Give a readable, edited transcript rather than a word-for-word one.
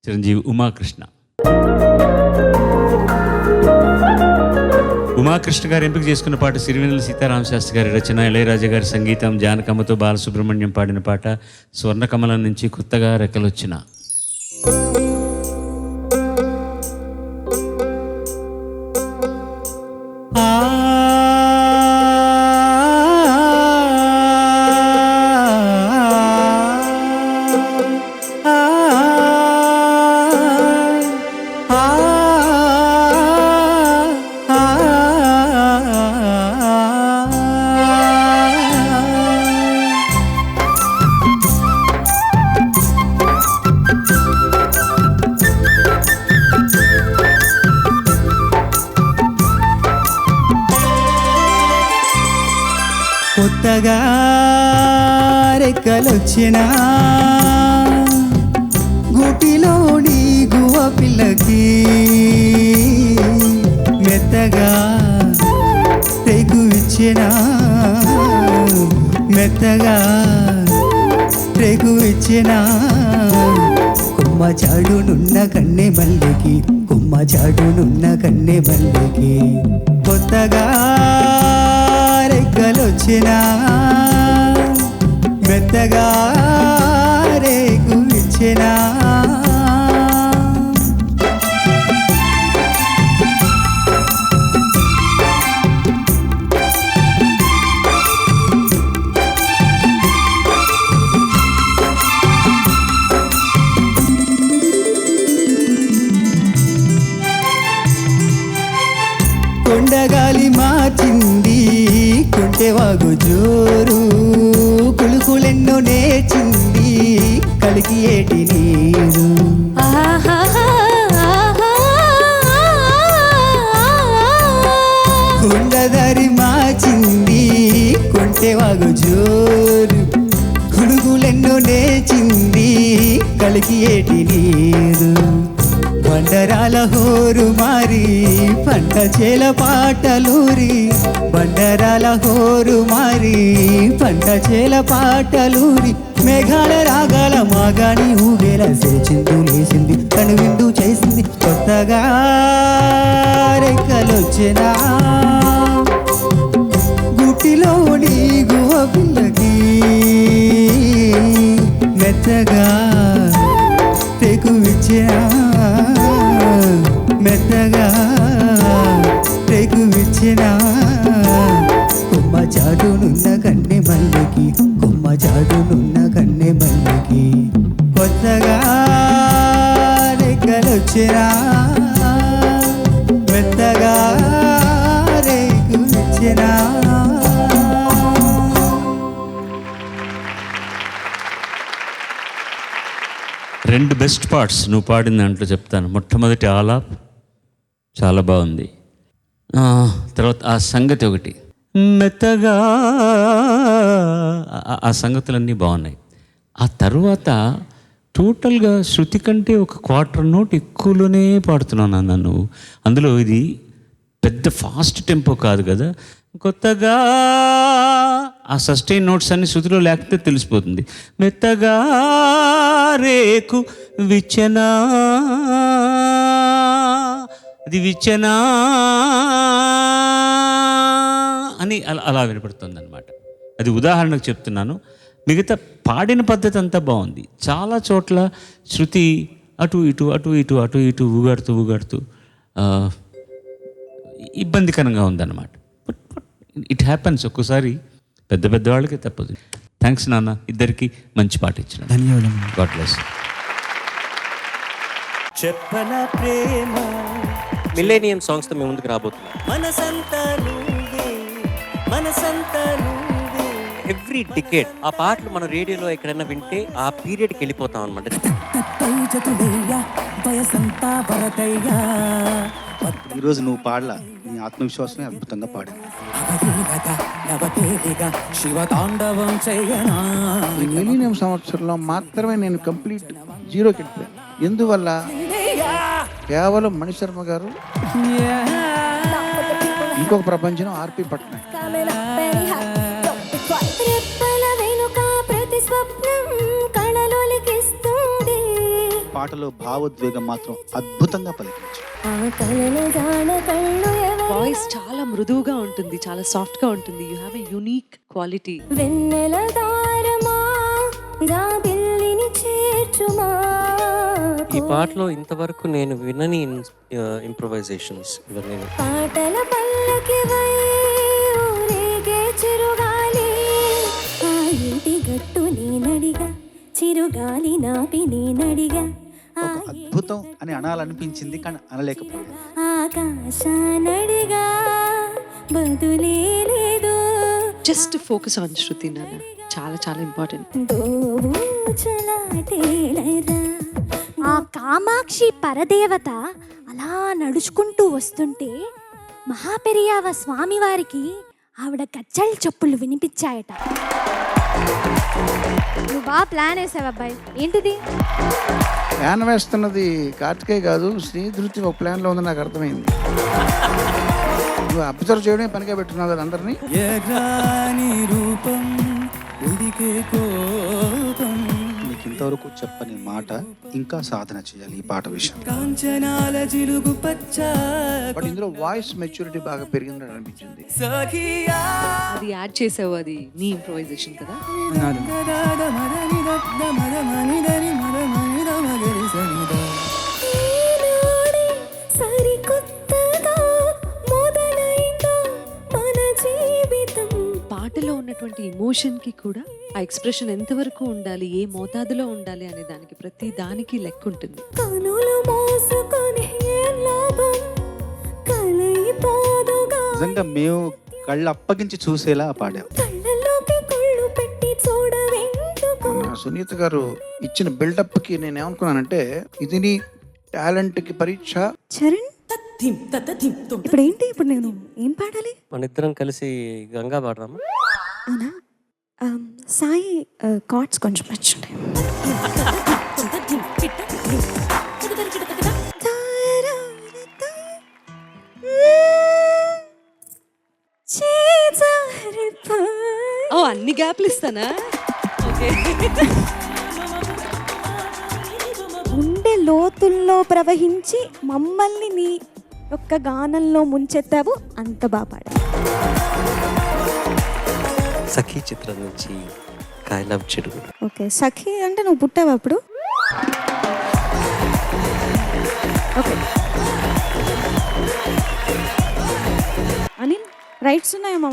చిరంజీవి ఉమాకృష్ణ గారు ఎంపిక చేసుకున్న పాట సిరివెన్నెల సీతారామ శాస్త్రి గారి రచన, ఇళయరాజా గారి సంగీతం, జానకమ్మతో బాలసుబ్రహ్మణ్యం పాడిన పాట స్వర్ణకమలం నుంచి కొత్తగా రెక్కలొచ్చిన. కొత్తగా రెక్కలొచ్చినా గుటిలోని గువ్వ పిల్లకి మెత్తగా తెగు ఇచ్చినా మెత్తగా తెగు ఇచ్చినా కొమ్మ చాడునున్న కన్నె మల్లెకి కొమ్మ చాడునున్న కన్నె మల్లెకి కొత్తగా రెక్కలొచ్చినా మెత్తగా రేగు ఇచ్చినా కొండగాలి మార్చింది కొంటెవాగు జోరు కులుకులెన్నో నేర్చింది కలికి ఏటి నీరు కొండదారి మార్చింది కొంటెవాగు జోరు కులుకులెన్నో నేర్చింది కలికి ఏటి నీరు బండరాల హోరు మారి పంట చేల పాటలూరి బండరాల హోరు మారి పంట చేల పాటలూరి మేఘాల రాగాల మాగాని ఊగేలా సేచిందు లేచింది కనువిందు చేసింది కొత్తగా రెక్కలొచ్చినా గుట్టిలోని గువ్వ పిల్లకి మెత్తగా తెగు ఇచ్చినా మెత్తగా తెగు ఇచ్చినా కొమ్మ చాటునున్న కన్నె మల్లెకి కొమ్మ చాటునున్న కన్నె మల్లెకి కొత్తగా రెక్కలొచ్చినా మెత్తగా తెగు ఇచ్చినా. రెండు బెస్ట్ పార్ట్స్ నువ్వు పాడిన దాంట్లో చెప్తాను. మొట్టమొదటి ఆలాప్ చాలా బాగుంది. తర్వాత ఆ సంగతి ఒకటి మెత్తగా, ఆ సంగతులన్నీ బాగున్నాయి. ఆ తర్వాత టోటల్గా శృతి కంటే ఒక క్వార్టర్ నోట్ ఎక్కువలోనే పాడుతున్నాను నన్ను. అందులో ఇది పెద్ద ఫాస్ట్ టెంపో కాదు కదా, కొత్తగా ఆ సస్టైన్ నోట్స్ అన్ని శృతిలో లేకపోతే తెలిసిపోతుంది. మెత్తగా రేకు విచ్చనా, అది విచ్చనా అని అలా వినపడుతుంది అనమాట. అది ఉదాహరణకు చెప్తున్నాను. మిగతా పాడిన పద్ధతి అంతా బాగుంది. చాలా చోట్ల శృతి అటు ఇటు అటు ఇటు అటు ఇటు ఊగాడుతూ ఇబ్బందికరంగా ఉందన్నమాట. ఇట్ హ్యాపన్స్ ఒక్కోసారి, పెద్ద వాళ్ళకి తప్పదు. థ్యాంక్స్ నాన్న, ఇద్దరికి మంచి పాట ఇచ్చిన. ధన్యవాదం. God bless. చెప్పన ప్రేమ మిలేనియం సాంగ్స్తో మేము ముందుకు రాబోతున్నాం. మనసంతా నువ్వే, మనసంతా నువ్వే. ఎవ్రీ డికేడ్ ఆ పాటలు మన రేడియోలో ఎక్కడైనా వింటే ఆ పీరియడ్కి వెళ్ళిపోతాం అనమాట. ఈరోజు నువ్వు పాడలా, నీ ఆత్మవిశ్వాసమే అద్భుతంగా పాడింది. ఈ మిలీనియం సంవత్సరంలో మాత్రమే నేను కంప్లీట్ జీరోకి వెళ్ళిపోయాను. ఎందువల్ల? కేవలం మణిశర్మ గారు, ఇంకొక ప్రపంచం ఆర్పి పట్నాయక్. పాటలో భావోద్వేగం మాత్రం అద్భుతంగా పలికించారు. వాయిస్ చాలా మృదువుగా ఉంటుంది, చాలా సాఫ్ట్ గా ఉంటుంది. You have a unique quality. వెన్నెల దారమా జాబిల్లిని చేర్చుమా. ఈ పాటలో ఇంతవరకు నేను వినని ఇంప్రొవైజేషన్స్ ఇవన్నీ. పాటల పల్లకివై ఊరేగే చిరుగాలి, ఆ ఇంటి గట్టు నేనడిగా చిరుగాలి నాపి నేనడిగా, ఒక అద్భుతం అని అనాలనిపించింది కానీ అనలేకపోయాను. ఆకాశానడిగా బదులే లేదు. జస్ట్ ఫోకస్ ఆన్ శృతి నాన్న, చాలా చాలా ఇంపార్టెంట్. ఆ కామాక్షి పరదేవత అలా నడుచుకుంటూ వస్తుంటే మహాపెరియావ స్వామివారికి ఆవిడ కచ్చల్ చెప్పులు వినిపించాయట. నువ్వు బాగా ప్లాన్ వేసావు అబ్బాయి. ఏంటిది? ప్లాన్ వేస్తున్నది కార్తికేయ కాదు, శ్రీధృతి ఒక ప్లాన్లో ఉంది, నాకు అర్థమైంది. నువ్వు అబ్జర్వ్ చేయడమే పనిగా పెట్టున్నావు కదా అందరినీ. ఎర్రాని రూపం ఉడికే కోపం మీకు ఇంతవరకు చెప్పని మాట ఇంకా సాధన చేయాలి ఈ పాట విషయం. కాంచనాల జిలుగు పచ్చ బట్ ఇందులో వాయిస్ మెచ్యూరిటీ బాగా పెరిగిందని అనిపించింది. సఖియా అది యాడ్ చేసావు, అది నీ ఇంప్రొవైజేషన్ కదా. సరికొత్తగా మొదలైందో మన జీవితం. పాటలో ఉన్నటువంటి ఎమోషన్ కి కూడా ఆ ఎక్స్ప్రెషన్ ఎంతవరకు ఉండాలి, ఏ మోతాదులో ఉండాలి అనే దానికి ప్రతి దానికి లెక్క ఉంటుంది. కనులు మోసుకొని లాభం కలయిపోదుగా. నిజంగా మేము కళ్ళు అప్పగించి చూసేలా పాడాం. కళ్ళలోకి కళ్ళు పెట్టి చూడవెందుకు. మన సునీత గారు ఇచ్చిన బిల్డప్కి నేను ఏమనుకున్నానంటే ఇది నీ టాలెంట్కి పరీక్ష. చరణ్ ఇప్పుడు ఏంటి? ఇప్పుడు నేను ఏం పాడాలి? మన ఇద్దరం కలిసి గంగా పాడదామా? అవునా? సాయి కార్డ్స్ కొంచెం నచ్చండి. ఓ అన్ని గ్యాప్లు ఇస్తానా? ఓకే. గుండె లోతుల్లో ప్రవహించి మమ్మల్ని నీ యొక్క గానంలో ముంచెత్తావు. అంత బాగా పాడావు. సఖీ చిత్రం నుంచి కాయలవ్ చెడుగు. ఓకే, సఖి అంటే నువ్వు పుట్టావు అప్పుడు? ఓకే. అనిల్ రైట్స్ ఉన్నాయా మా